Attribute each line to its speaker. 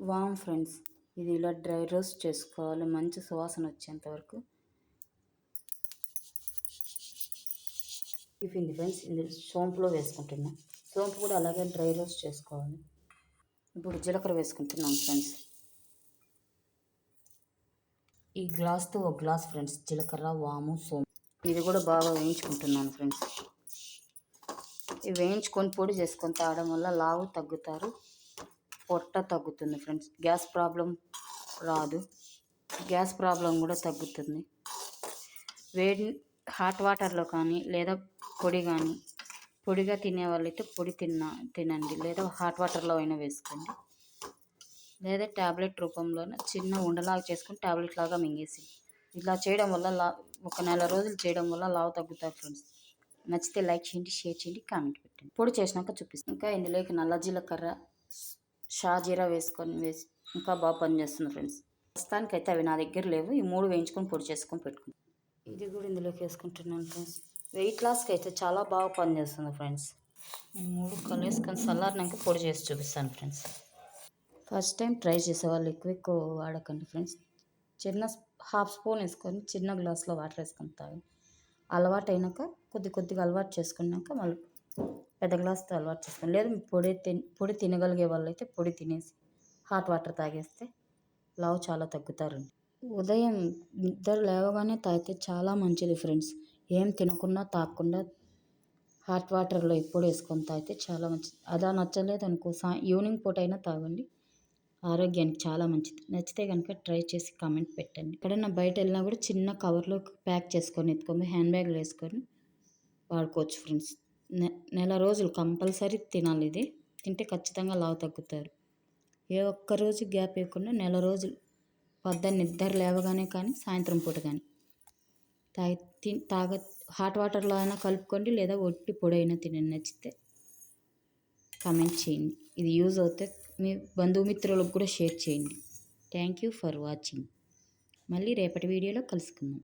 Speaker 1: వామ్ friends, ఇది ఇలా dry roast చేసుకోవాలి మంచి సువాసన వచ్చేంత వరకు. అయిపోయింది ఫ్రెండ్స్. ఇది సోంపులో వేసుకుంటున్నాం. సోంపు కూడా అలాగే డ్రై రోస్ట్ చేసుకోవాలి. ఇప్పుడు జీలకర్ర వేసుకుంటున్నాం ఫ్రెండ్స్. ఈ గ్లాస్తో ఒక గ్లాస్ ఫ్రెండ్స్ జీలకర్ర, వాము, సోంపు. ఇది కూడా బాగా వేయించుకుంటున్నాను ఫ్రెండ్స్. ఇవి వేయించుకొని పొడి చేసుకొని తాగడం వల్ల లావు తగ్గుతారు, పొట్ట తగ్గుతుంది ఫ్రెండ్స్. గ్యాస్ ప్రాబ్లం రాదు, గ్యాస్ ప్రాబ్లం కూడా తగ్గుతుంది. వేడి హాట్ వాటర్లో కానీ లేదా పొడి కానీ, పొడిగా తినే వాళ్ళైతే పొడి తినండి, లేదా హాట్ వాటర్లో అయినా వేసుకోండి, లేదా ట్యాబ్లెట్ రూపంలో చిన్న ఉండలాగా చేసుకొని ట్యాబ్లెట్ లాగా మింగేసి. ఇలా చేయడం వల్ల ఒక నెల రోజులు చేయడం వల్ల లావు తగ్గుతారు ఫ్రెండ్స్. నచ్చితే లైక్ చేయండి, షేర్ చేయండి, కామెంట్ పెట్టండి. పొడి చేసినాక చూపిస్తాను. ఇంకా ఇందులోకి నల్ల జీలకర్ర, షాజీరా వేసి ఇంకా బాగా పనిచేస్తుంది ఫ్రెండ్స్. ప్రస్తుతానికైతే అవి నా దగ్గర లేవు. ఈ 3 వేయించుకొని పొడి చేసుకొని పెట్టుకున్నాను. ఇది కూడా ఇందులోకి వేసుకుంటున్నాను ఫ్రెండ్స్. వెయిట్ లాస్కి అయితే చాలా బాగా పనిచేస్తుంది ఫ్రెండ్స్. ఈ 3 కలిపేసుకొని చల్లారినాక పొడి చేసి చూపిస్తాను ఫ్రెండ్స్. ఫస్ట్ టైం ట్రై చేసేవాళ్ళు ఎక్కువ వాడకండి ఫ్రెండ్స్. చిన్న హాఫ్ స్పూన్ వేసుకొని చిన్న గ్లాస్లో వాటర్ వేసుకొని తాగండి. అలవాటు అయినాక కొద్దిగా అలవాటు చేసుకున్నాక మళ్ళీ పెద్ద గ్లాస్తో అలవాటు చేసుకోండి. లేదు పొడి తినగలిగే వాళ్ళైతే పొడి తినేసి హాట్ వాటర్ తాగేస్తే లావు చాలా తగ్గుతారండి. ఉదయం నిద్ర లేవగానే తాగితే చాలా మంచిది ఫ్రెండ్స్. ఏం తినకుండా తాగకుండా హాట్ వాటర్లో ఎప్పుడు వేసుకొని తాగితే చాలా మంచిది. అదా నచ్చలేదు అనుకో ఈవినింగ్ పూట అయినా తాగండి, ఆరోగ్యానికి చాలా మంచిది. నచ్చితే కనుక ట్రై చేసి కామెంట్ పెట్టండి. ఎక్కడైనా బయట వెళ్ళినా కూడా చిన్న కవర్లో ప్యాక్ చేసుకొని ఎత్తుకొని హ్యాండ్ బ్యాగ్లో వేసుకొని వాడుకోవచ్చు ఫ్రెండ్స్. నెల రోజులు కంపల్సరీ తినాలి. ఇది తింటే ఖచ్చితంగా లావు తగ్గుతారు. ఏ ఒక్క రోజు గ్యాప్ ఇవ్వకుండా నెల రోజులు పొద్దున్న నిద్ర లేవగానే కానీ సాయంత్రం పూట కానీ హాట్ వాటర్లో అయినా కలుపుకోండి, లేదా ఒట్టి పొడి అయినా తినండి. నచ్చితే కామెంట్ చేయండి. ఇది యూజ్ అవుతే మీ బంధుమిత్రులకు కూడా షేర్ చేయండి. Thank you for watching. మళ్ళీ రేపటి వీడియోలో కలుసుకుందాం.